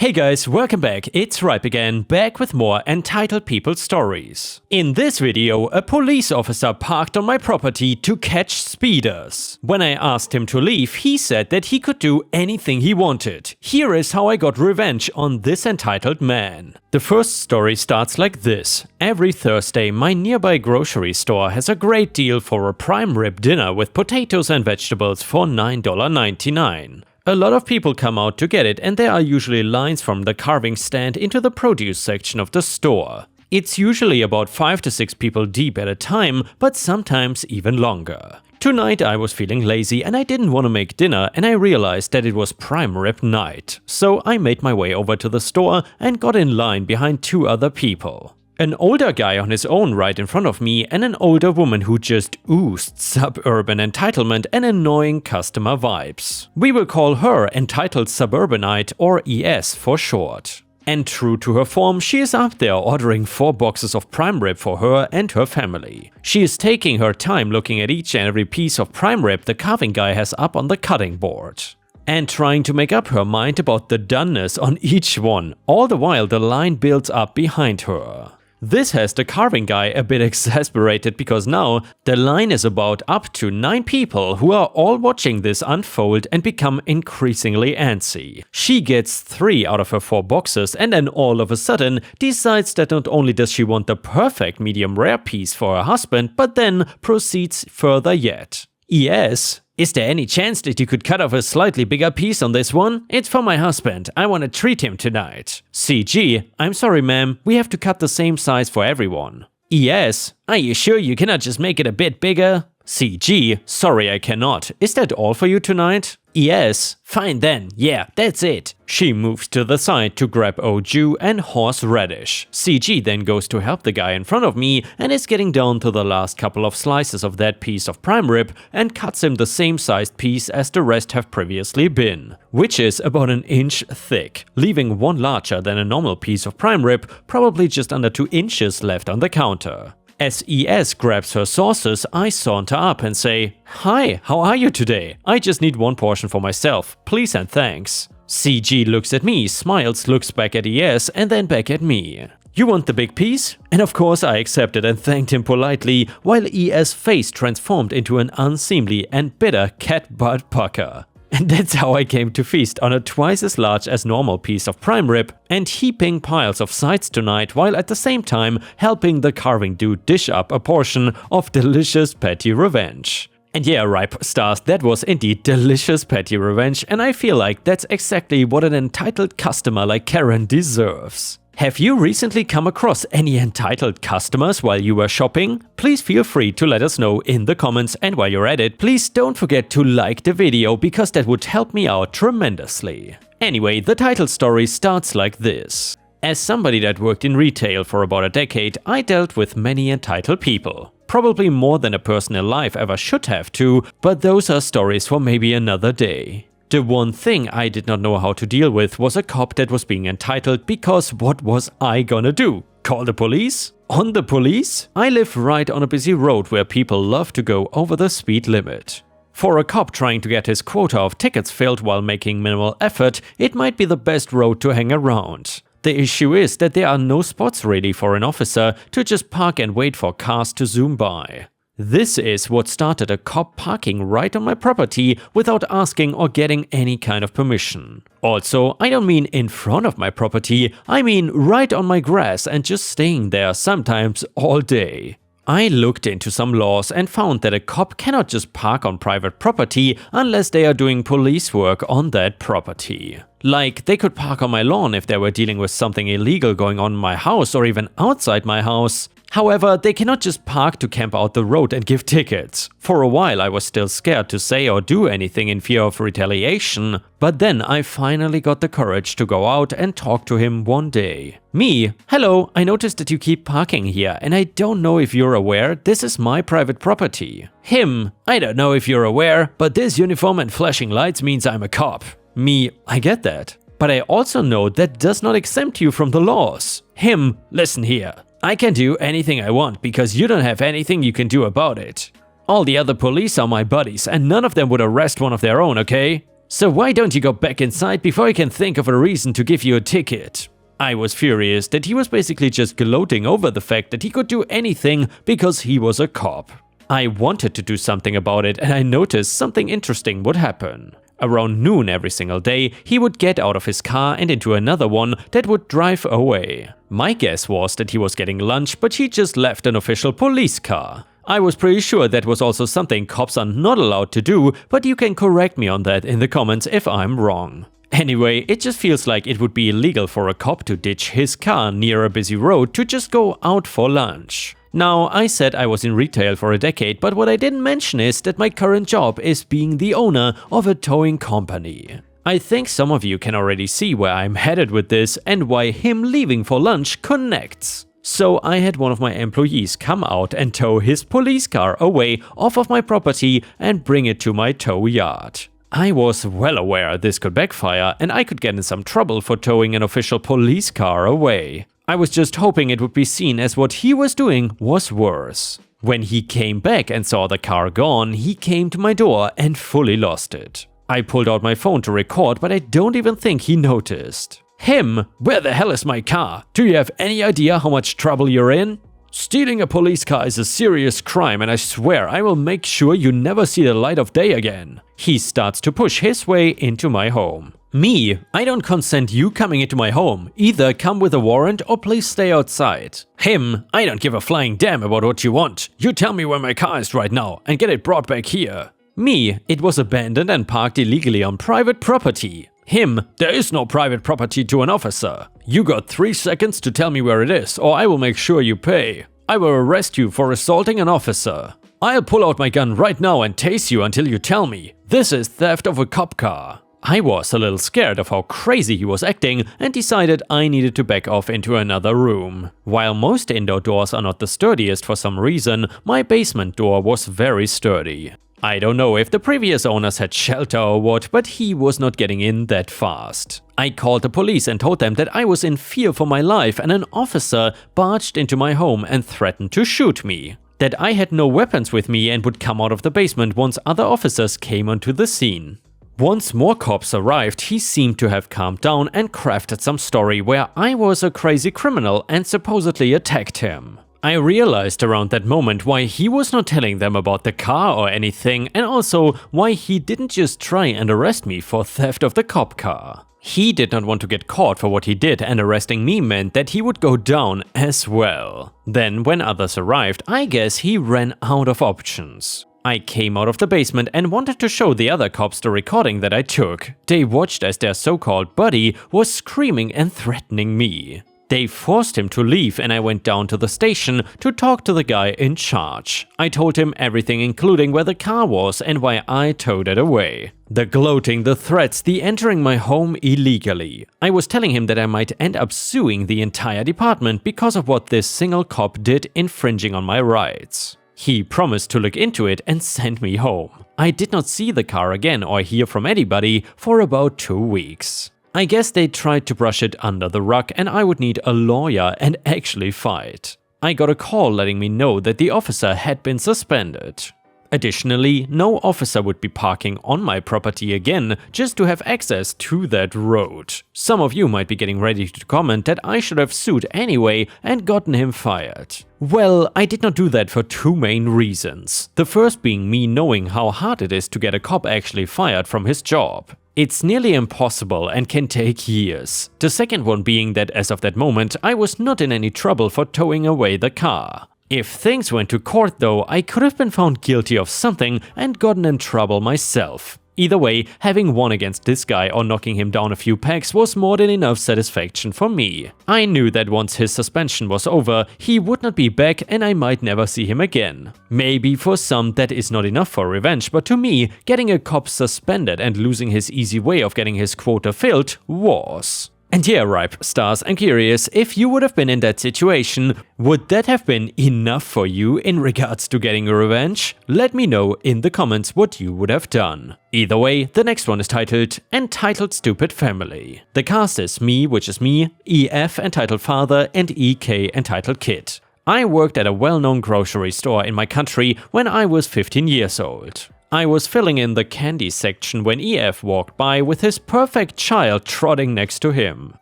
Hey guys, welcome back, it's Ripe again, back with more Entitled People stories. In this video, a police officer parked on my property to catch speeders. When I asked him to leave, he said that he could do anything he wanted. Here is how I got revenge on this entitled man. The first story starts like this. Every Thursday, my nearby grocery store has a great deal for a prime rib dinner with potatoes and vegetables for $9.99. A lot of people come out to get it, and there are usually lines from the carving stand into the produce section of the store. It's usually about 5 to 6 people deep at a time, but sometimes even longer. Tonight I was feeling lazy and I didn't want to make dinner, and I realized that it was prime rib night. So I made my way over to the store and got in line behind 2 other people. An older guy on his own right in front of me and an older woman who just oozed suburban entitlement and annoying customer vibes. We will call her Entitled Suburbanite, or ES for short. And true to her form, she is up there ordering 4 boxes of prime rib for her and her family. She is taking her time looking at each and every piece of prime rib the carving guy has up on the cutting board, and trying to make up her mind about the doneness on each one. All the while the line builds up behind her. This has the carving guy a bit exasperated because now the line is about up to 9 people who are all watching this unfold and become increasingly antsy. She gets 3 out of her 4 boxes and then all of a sudden decides that not only does she want the perfect medium rare piece for her husband, but then proceeds further yet. Yes. Is there any chance that you could cut off a slightly bigger piece on this one? It's for my husband, I want to treat him tonight. CG, I'm sorry ma'am, we have to cut the same size for everyone. ES, are you sure you cannot just make it a bit bigger? CG, sorry I cannot. Is that all for you tonight? ES, fine then, yeah, that's it. She moves to the side to grab au jus and horseradish. CG then goes to help the guy in front of me and is getting down to the last couple of slices of that piece of prime rib and cuts him the same sized piece as the rest have previously been, which is about an inch thick, leaving one larger than a normal piece of prime rib, probably just under 2 inches left on the counter. As ES grabs her sauces, I saunter up and say, "Hi, how are you today? I just need 1 portion for myself, please and thanks." CG looks at me, smiles, looks back at ES and then back at me. "You want the big piece?" And of course I accepted and thanked him politely, while ES' face transformed into an unseemly and bitter cat butt pucker. And that's how I came to feast on a twice as large as normal piece of prime rib and heaping piles of sides tonight, while at the same time helping the carving dude dish up a portion of delicious patty revenge. And yeah, Ripe stars, that was indeed delicious patty revenge, and I feel like that's exactly what an entitled customer like Karen deserves. Have you recently come across any entitled customers while you were shopping? Please feel free to let us know in the comments, and while you're at it, please don't forget to like the video because that would help me out tremendously. Anyway, the title story starts like this. As somebody that worked in retail for about a decade, I dealt with many entitled people. Probably more than a person alive ever should have to, but those are stories for maybe another day. The one thing I did not know how to deal with was a cop that was being entitled, because what was I gonna do? Call the police? On the police? I live right on a busy road where people love to go over the speed limit. For a cop trying to get his quota of tickets filled while making minimal effort, it might be the best road to hang around. The issue is that there are no spots really for an officer to just park and wait for cars to zoom by. This is what started a cop parking right on my property without asking or getting any kind of permission. Also, I don't mean in front of my property, I mean right on my grass and just staying there, sometimes all day. I looked into some laws and found that a cop cannot just park on private property unless they are doing police work on that property. Like, they could park on my lawn if they were dealing with something illegal going on in my house or even outside my house. However, they cannot just park to camp out the road and give tickets. For a while I was still scared to say or do anything in fear of retaliation, but then I finally got the courage to go out and talk to him one day. Me: "Hello, I noticed that you keep parking here and I don't know if you're aware, this is my private property." Him: "I don't know if you're aware, but this uniform and flashing lights means I'm a cop." Me: "I get that, but I also know that does not exempt you from the laws." Him: "Listen here. I can do anything I want because you don't have anything you can do about it. All the other police are my buddies and none of them would arrest one of their own, okay?" So why don't you go back inside before I can think of a reason to give you a ticket? I was furious that he was basically just gloating over the fact that he could do anything because he was a cop. I wanted to do something about it, and I noticed something interesting would happen. Around noon every single day, he would get out of his car and into another one that would drive away. My guess was that he was getting lunch, but he just left an official police car. I was pretty sure that was also something cops are not allowed to do, but you can correct me on that in the comments if I'm wrong. Anyway, it just feels like it would be illegal for a cop to ditch his car near a busy road to just go out for lunch. Now, I said I was in retail for a decade, but what I didn't mention is that my current job is being the owner of a towing company. I think some of you can already see where I'm headed with this and why him leaving for lunch connects. So I had one of my employees come out and tow his police car away off of my property and bring it to my tow yard. I was well aware this could backfire and I could get in some trouble for towing an official police car away. I was just hoping it would be seen as what he was doing was worse. When he came back and saw the car gone, he came to my door and fully lost it. I pulled out my phone to record, but I don't even think he noticed. Him? Where the hell is my car? Do you have any idea how much trouble you're in? Stealing a police car is a serious crime and I swear I will make sure you never see the light of day again. He starts to push his way into my home. Me? I don't consent you coming into my home. Either come with a warrant or please stay outside. Him? I don't give a flying damn about what you want. You tell me where my car is right now and get it brought back here. Me? It was abandoned and parked illegally on private property. Him? There is no private property to an officer. You got 3 seconds to tell me where it is or I will make sure you pay. I will arrest you for assaulting an officer. I'll pull out my gun right now and tase you until you tell me. This is theft of a cop car. I was a little scared of how crazy he was acting and decided I needed to back off into another room. While most indoor doors are not the sturdiest for some reason, my basement door was very sturdy. I don't know if the previous owners had shelter or what, but he was not getting in that fast. I called the police and told them that I was in fear for my life and an officer barged into my home and threatened to shoot me. That I had no weapons with me and would come out of the basement once other officers came onto the scene. Once more cops arrived, he seemed to have calmed down and crafted some story where I was a crazy criminal and supposedly attacked him. I realized around that moment why he was not telling them about the car or anything, and also why he didn't just try and arrest me for theft of the cop car. He did not want to get caught for what he did, and arresting me meant that he would go down as well. Then when others arrived, I guess he ran out of options. I came out of the basement and wanted to show the other cops the recording that I took. They watched as their so-called buddy was screaming and threatening me. They forced him to leave and I went down to the station to talk to the guy in charge. I told him everything including where the car was and why I towed it away. The gloating, the threats, the entering my home illegally. I was telling him that I might end up suing the entire department because of what this single cop did infringing on my rights. He promised to look into it and send me home. I did not see the car again or hear from anybody for about 2 weeks. I guess they tried to brush it under the rug and I would need a lawyer and actually fight. I got a call letting me know that the officer had been suspended. Additionally, no officer would be parking on my property again just to have access to that road. Some of you might be getting ready to comment that I should have sued anyway and gotten him fired. Well, I did not do that for 2 main reasons. The first being me knowing how hard it is to get a cop actually fired from his job. It's nearly impossible and can take years. The second one being that as of that moment, I was not in any trouble for towing away the car. If things went to court though, I could have been found guilty of something and gotten in trouble myself. Either way, having won against this guy or knocking him down a few pegs was more than enough satisfaction for me. I knew that once his suspension was over, he would not be back and I might never see him again. Maybe for some that is not enough for revenge, but to me, getting a cop suspended and losing his easy way of getting his quota filled was. And yeah, Ripe Stars, I'm curious, if you would have been in that situation, would that have been enough for you in regards to getting a revenge? Let me know in the comments what you would have done. Either way, the next one is titled Entitled Stupid Family. The cast is me, which is me, EF, Entitled Father, and EK, Entitled Kid. I worked at a well-known grocery store in my country when I was 15 years old. I was filling in the candy section when EF walked by with his perfect child trotting next to him.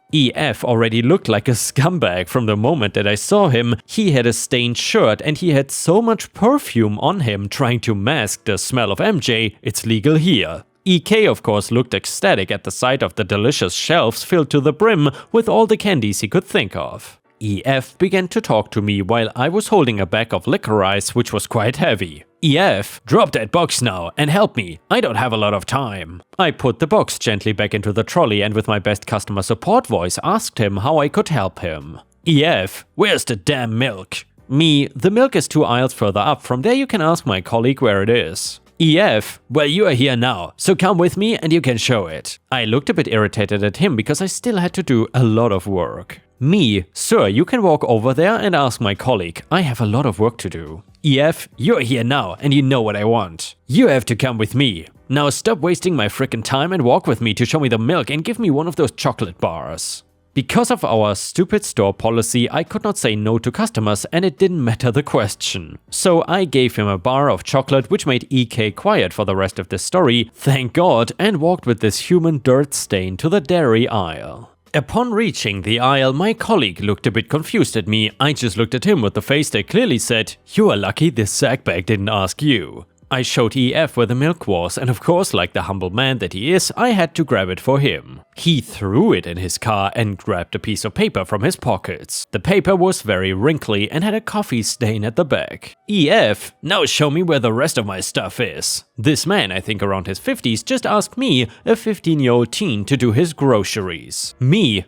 EF already looked like a scumbag from the moment that I saw him. He had a stained shirt and he had so much perfume on him trying to mask the smell of MJ, it's legal here. EK of course looked ecstatic at the sight of the delicious shelves filled to the brim with all the candies he could think of. EF began to talk to me while I was holding a bag of licorice which was quite heavy. EF, drop that box now and help me, I don't have a lot of time. I put the box gently back into the trolley and with my best customer support voice asked him how I could help him. EF, where's the damn milk? Me, the milk is 2 aisles further up, from there you can ask my colleague where it is. EF, well you are here now, so come with me and you can show it. I looked a bit irritated at him because I still had to do a lot of work. Me, sir, you can walk over there and ask my colleague, I have a lot of work to do. EF, you're here now and you know what I want. You have to come with me. Now stop wasting my frickin' time and walk with me to show me the milk and give me one of those chocolate bars. Because of our stupid store policy, I could not say no to customers and it didn't matter the question. So I gave him a bar of chocolate which made EK quiet for the rest of the story, thank God, and walked with this human dirt stain to the dairy aisle. Upon reaching the aisle, my colleague looked a bit confused at me. I just looked at him with the face that clearly said, you are lucky this sack bag didn't ask you. I showed EF where the milk was and of course, like the humble man that he is, I had to grab it for him. He threw it in his car and grabbed a piece of paper from his pockets. The paper was very wrinkly and had a coffee stain at the back. EF, now show me where the rest of my stuff is. This man, I think around his 50s, just asked me, a 15-year-old teen, to do his groceries. Me,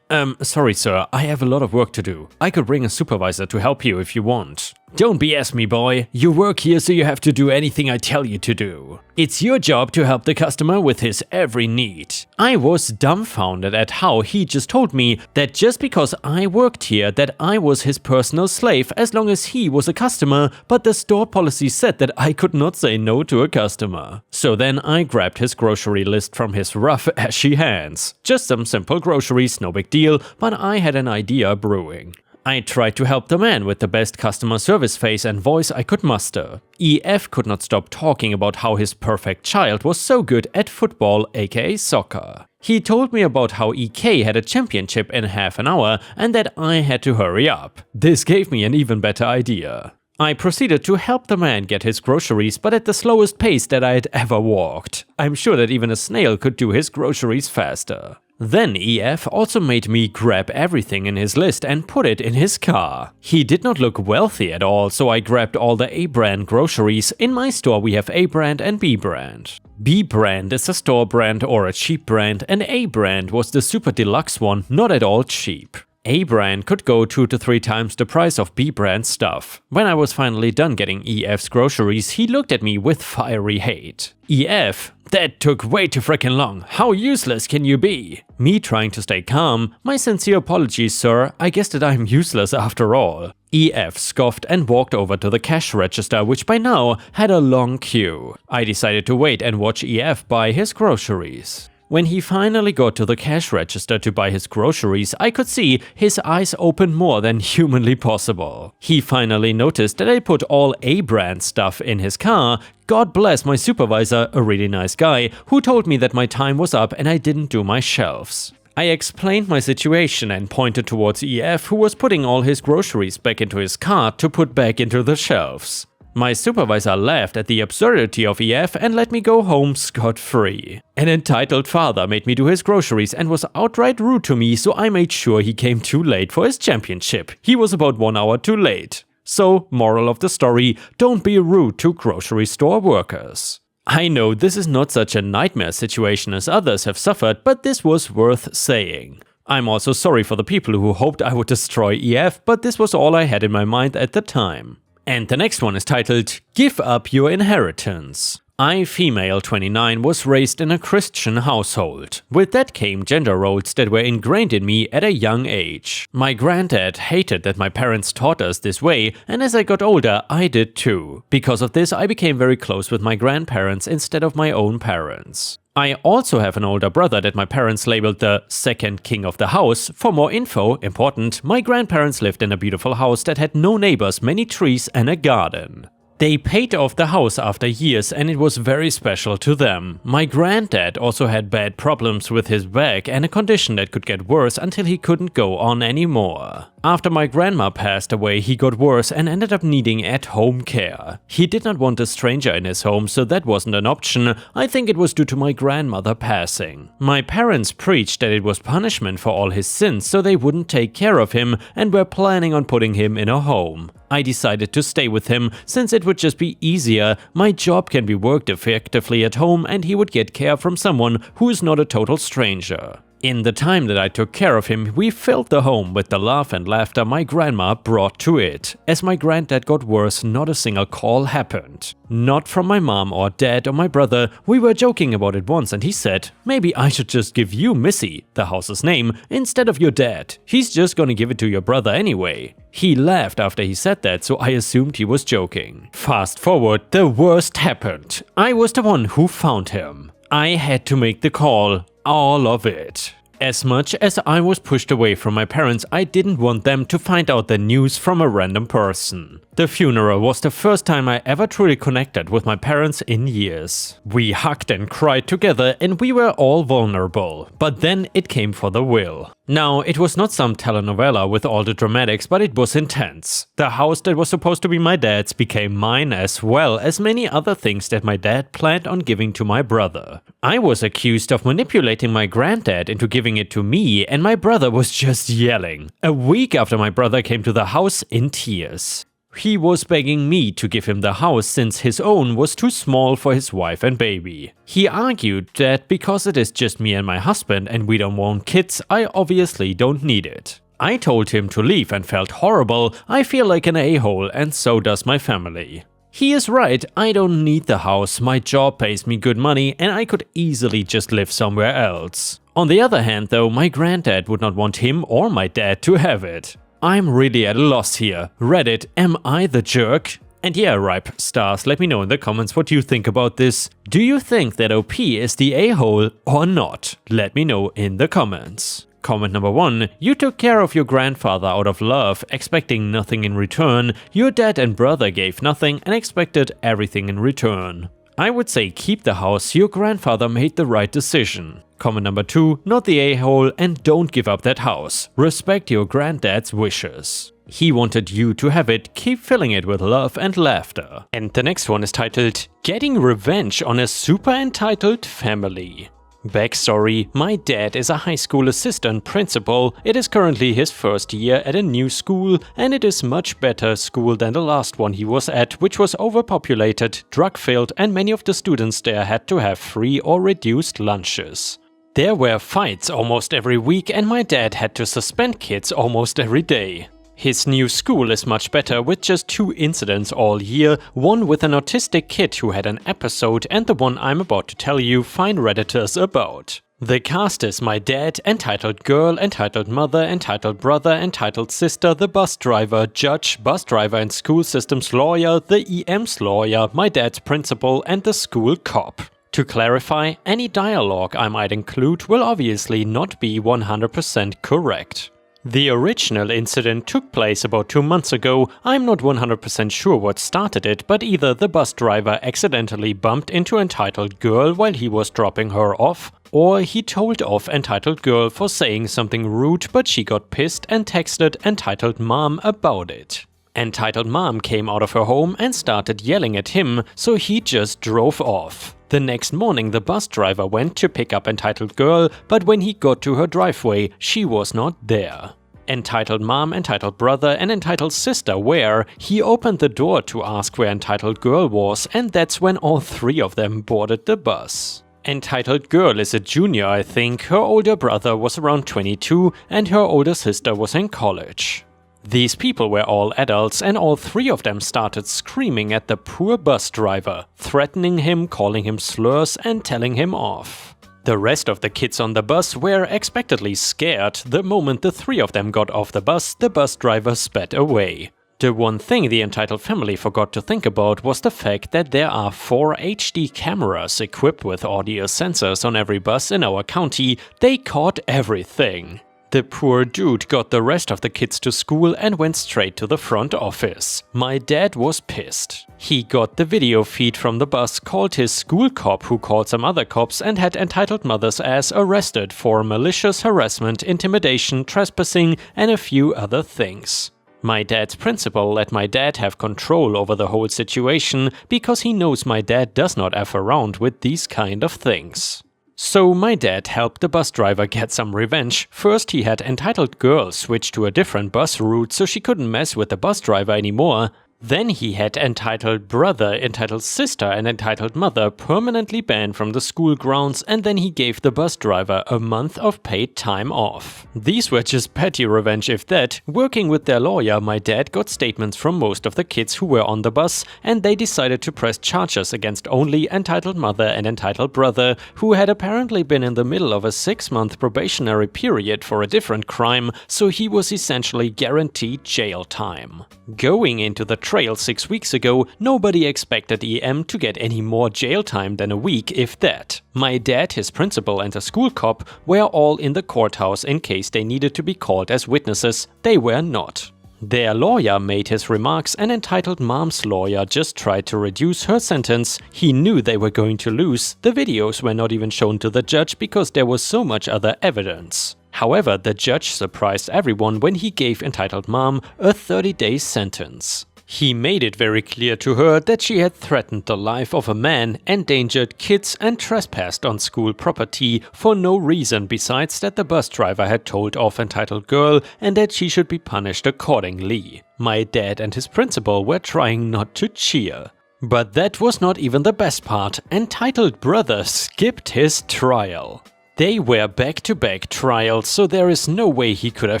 sorry sir, I have a lot of work to do. I could bring a supervisor to help you if you want. Don't BS me, boy. You work here so you have to do anything I tell you to do. It's your job to help the customer with his every need. I was dumbfounded at how he just told me that just because I worked here that I was his personal slave as long as he was a customer, but the store policy said that I could not say no to a customer. So then I grabbed his grocery list from his rough, ashy hands. Just some simple groceries, no big deal, but I had an idea brewing. I tried to help the man with the best customer service face and voice I could muster. EF could not stop talking about how his perfect child was so good at football, aka soccer. He told me about how EK had a championship in half an hour and that I had to hurry up. This gave me an even better idea. I proceeded to help the man get his groceries, but at the slowest pace that I had ever walked. I'm sure that even a snail could do his groceries faster. Then EF also made me grab everything in his list and put it in his car. He did not look wealthy at all, so I grabbed all the A-brand groceries. In my store we have A-brand and B-brand. B-brand is a store brand or a cheap brand, and A-brand was the super deluxe one, not at all cheap. A-brand could go 2 to 3 times the price of B-brand stuff. When I was finally done getting EF's groceries, he looked at me with fiery hate. EF, that took way too frickin' long. How useless can you be? Me trying to stay calm. My sincere apologies, sir. I guess that I'm useless after all. EF scoffed and walked over to the cash register, which by now had a long queue. I decided to wait and watch EF buy his groceries. When he finally got to the cash register to buy his groceries, I could see his eyes open more than humanly possible. He finally noticed that I put all A-brand stuff in his car. God bless my supervisor, a really nice guy, who told me that my time was up and I didn't do my shelves. I explained my situation and pointed towards EF, who was putting all his groceries back into his cart to put back into the shelves. My supervisor laughed at the absurdity of EF and let me go home scot-free. An entitled father made me do his groceries and was outright rude to me, so I made sure he came too late for his championship. He was about 1 hour too late. So, moral of the story, don't be rude to grocery store workers. I know this is not such a nightmare situation as others have suffered, but this was worth saying. I'm also sorry for the people who hoped I would destroy EF, but this was all I had in my mind at the time. And the next one is titled, Give Up Your Inheritance. I, female 29, was raised in a Christian household. With that came gender roles that were ingrained in me at a young age. My granddad hated that my parents taught us this way, and as I got older, I did too. Because of this, I became very close with my grandparents instead of my own parents. I also have an older brother that my parents labeled the second king of the house. For more info, important, my grandparents lived in a beautiful house that had no neighbors, many trees and a garden. They paid off the house after years and it was very special to them. My granddad also had bad problems with his back and a condition that could get worse until he couldn't go on anymore. After my grandma passed away, he got worse and ended up needing at-home care. He did not want a stranger in his home, so that wasn't an option. I think it was due to my grandmother passing. My parents preached that it was punishment for all his sins, so they wouldn't take care of him and were planning on putting him in a home. I decided to stay with him, since it would just be easier. My job can be worked effectively at home and he would get care from someone who is not a total stranger. In the time that I took care of him, we filled the home with the love and laughter my grandma brought to it. As my granddad got worse, not a single call happened. Not from my mom or dad or my brother. We were joking about it once and he said, maybe I should just give you Missy, the house's name, instead of your dad. He's just gonna give it to your brother anyway. He laughed after he said that, so I assumed he was joking. Fast forward, the worst happened. I was the one who found him. I had to make the call. All of it. As much as I was pushed away from my parents, I didn't want them to find out the news from a random person. The funeral was the first time I ever truly connected with my parents in years. We hugged and cried together and we were all vulnerable. But then it came for the will. Now, it was not some telenovela with all the dramatics, but it was intense. The house that was supposed to be my dad's became mine, as well as many other things that my dad planned on giving to my brother. I was accused of manipulating my granddad into giving it to me, and my brother was just yelling. A week after, my brother came to the house in tears. He was begging me to give him the house since his own was too small for his wife and baby. He argued that because it is just me and my husband and we don't want kids, I obviously don't need it. I told him to leave and felt horrible. I feel like an a-hole and so does my family. He is right, I don't need the house, my job pays me good money and I could easily just live somewhere else. On the other hand though, my granddad would not want him or my dad to have it. I'm really at a loss here. Reddit, am I the jerk? And yeah, Ripe Stars, let me know in the comments what you think about this. Do you think that OP is the a-hole or not? Let me know in the comments. Comment number 1. You took care of your grandfather out of love, expecting nothing in return. Your dad and brother gave nothing and expected everything in return. I would say keep the house, your grandfather made the right decision. Comment number 2, not the a-hole and don't give up that house. Respect your granddad's wishes. He wanted you to have it, keep filling it with love and laughter. And the next one is titled, Getting Revenge on a Super Entitled Family. Backstory, my dad is a high school assistant principal. It is currently his first year at a new school and it is much better school than the last one he was at, which was overpopulated, drug-filled and many of the students there had to have free or reduced lunches. There were fights almost every week and my dad had to suspend kids almost every day. His new school is much better with just 2 incidents all year, one with an autistic kid who had an episode and the one I'm about to tell you find Redditors about. The cast is my dad, entitled girl, entitled mother, entitled brother, entitled sister, the bus driver, judge, bus driver and school systems lawyer, the EM's lawyer, my dad's principal and the school cop. To clarify, any dialogue I might include will obviously not be 100% correct. The original incident took place about 2 months ago. I'm not 100% sure what started it, but either the bus driver accidentally bumped into entitled girl while he was dropping her off, or he told off entitled girl for saying something rude but she got pissed and texted entitled mom about it. Entitled mom came out of her home and started yelling at him, so he just drove off. The next morning the bus driver went to pick up entitled girl, but when he got to her driveway, she was not there. Entitled mom, entitled brother and entitled sister were. He opened the door to ask where entitled girl was and that's when all 3 of them boarded the bus. Entitled girl is a junior, I think. Her older brother was around 22 and her older sister was in college. These people were all adults and all 3 of them started screaming at the poor bus driver, threatening him, calling him slurs and telling him off. The rest of the kids on the bus were expectedly scared. The moment the 3 of them got off the bus driver sped away. The one thing the entitled family forgot to think about was the fact that there are 4 HD cameras equipped with audio sensors on every bus in our county. They caught everything. The poor dude got the rest of the kids to school and went straight to the front office. My dad was pissed. He got the video feed from the bus, called his school cop who called some other cops, and had entitled mother's ass arrested for malicious harassment, intimidation, trespassing, and a few other things. My dad's principal let my dad have control over the whole situation because he knows my dad does not F around with these kind of things. So my dad helped the bus driver get some revenge. First he had entitled girl switch to a different bus route so she couldn't mess with the bus driver anymore. Then he had entitled brother, entitled sister, and entitled mother permanently banned from the school grounds, and then he gave the bus driver a month of paid time off. These were just petty revenge if that. Working with their lawyer, my dad got statements from most of the kids who were on the bus, and they decided to press charges against only entitled mother and entitled brother, who had apparently been in the middle of a 6-month probationary period for a different crime, so he was essentially guaranteed jail time. Going into the trail 6 weeks ago, nobody expected EM to get any more jail time than a week, if that. My dad, his principal, and a school cop were all in the courthouse in case they needed to be called as witnesses. They were not. Their lawyer made his remarks, and entitled mom's lawyer just tried to reduce her sentence. He knew they were going to lose. The videos were not even shown to the judge because there was so much other evidence. However, the judge surprised everyone when he gave entitled mom a 30-day sentence. He made it very clear to her that she had threatened the life of a man, endangered kids, and trespassed on school property for no reason besides that the bus driver had told off entitled girl and that she should be punished accordingly. My dad and his principal were trying not to cheer. But that was not even the best part. Entitled brother skipped his trial. They were back-to-back trials, so there is no way he could have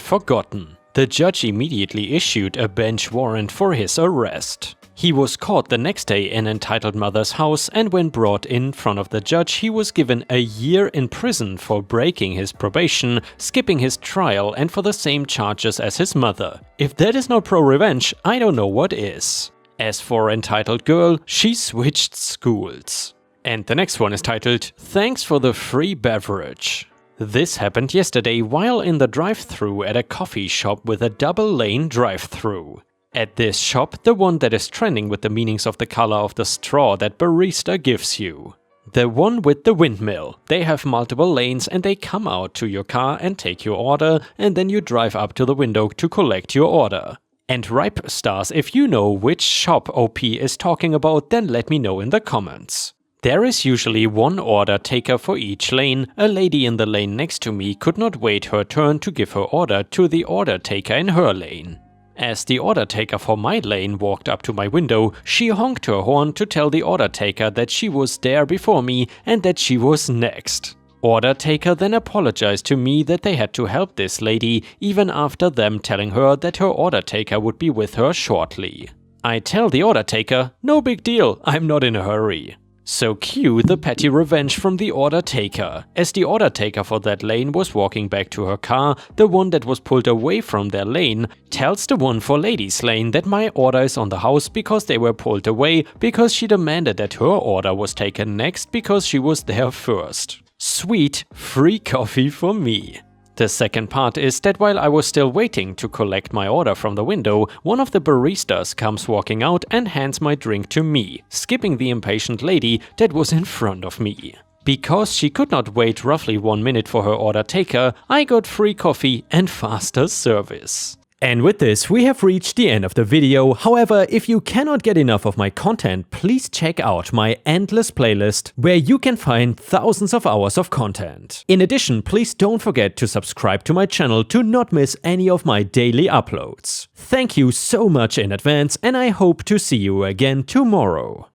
forgotten. The judge immediately issued a bench warrant for his arrest. He was caught the next day in entitled mother's house, and when brought in front of the judge, he was given a year in prison for breaking his probation, skipping his trial, and for the same charges as his mother. If that is not pro-revenge, I don't know what is. As for entitled girl, she switched schools. And the next one is titled, "Thanks for the free beverage." This happened yesterday while in the drive-thru at a coffee shop with a double-lane drive-thru. At this shop, the one that is trending with the meanings of the color of the straw that barista gives you. The one with the windmill. They have multiple lanes and they come out to your car and take your order, and then you drive up to the window to collect your order. And ripe stars, if you know which shop OP is talking about, then let me know in the comments. There is usually one order taker for each lane. A lady in the lane next to me could not wait her turn to give her order to the order taker in her lane. As the order taker for my lane walked up to my window, she honked her horn to tell the order taker that she was there before me and that she was next. Order taker then apologized to me that they had to help this lady, even after them telling her that her order taker would be with her shortly. I tell the order taker, no big deal, I'm not in a hurry. So cue the petty revenge from the order taker. As the order taker for that lane was walking back to her car, the one that was pulled away from their lane tells the one for ladies lane that my order is on the house because they were pulled away because she demanded that her order was taken next because she was there first. Sweet, free coffee for me. The second part is that while I was still waiting to collect my order from the window, one of the baristas comes walking out and hands my drink to me, skipping the impatient lady that was in front of me. Because she could not wait roughly 1 minute for her order taker, I got free coffee and faster service. And with this, we have reached the end of the video. However, if you cannot get enough of my content, please check out my endless playlist, where you can find thousands of hours of content. In addition, please don't forget to subscribe to my channel to not miss any of my daily uploads. Thank you so much in advance, and I hope to see you again tomorrow.